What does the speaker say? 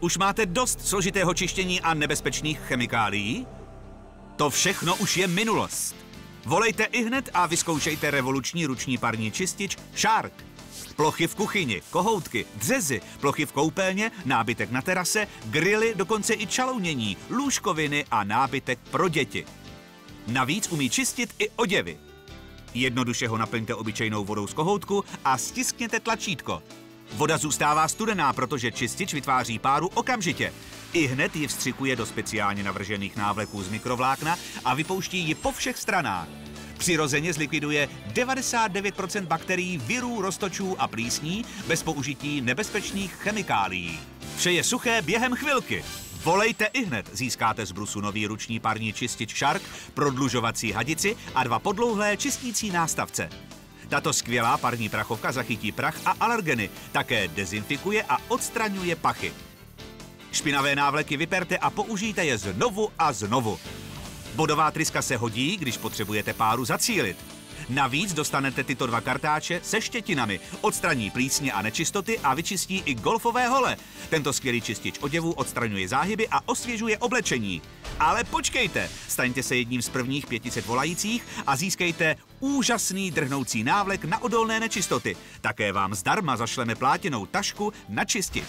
Už máte dost složitého čištění a nebezpečných chemikálií? To všechno už je minulost. Volejte ihned a vyzkoušejte revoluční ruční parní čistič Shark. Plochy v kuchyni, kohoutky, dřezy, plochy v koupelně, nábytek na terase, grily, dokonce i čalounění, lůžkoviny a nábytek pro děti. Navíc umí čistit i oděvy. Jednoduše ho naplňte obyčejnou vodou z kohoutku a stiskněte tlačítko. Voda zůstává studená, protože čistič vytváří páru okamžitě. Ihned ji vstřikuje do speciálně navržených návleků z mikrovlákna a vypouští ji po všech stranách. Přirozeně zlikviduje 99% bakterií, virů, roztočů a plísní bez použití nebezpečných chemikálií. Vše je suché během chvilky. Volejte ihned, získáte z Brusu nový ruční parní čistič Shark, prodlužovací hadici a 2 podlouhlé čistící nástavce. Tato skvělá parní prachovka zachytí prach a alergeny, také dezinfikuje a odstraňuje pachy. Špinavé návleky vyperte a použijte je znovu a znovu. Bodová tryska se hodí, když potřebujete páru zacílit. Navíc dostanete tyto 2 kartáče se štětinami, odstraní plísně a nečistoty a vyčistí i golfové hole. Tento skvělý čistič oděvů odstraňuje záhyby a osvěžuje oblečení. Ale počkejte, staňte se jedním z prvních 500 volajících a získejte úžasný drhnoucí návlek na odolné nečistoty. Také vám zdarma zašleme plátěnou tašku na čistič.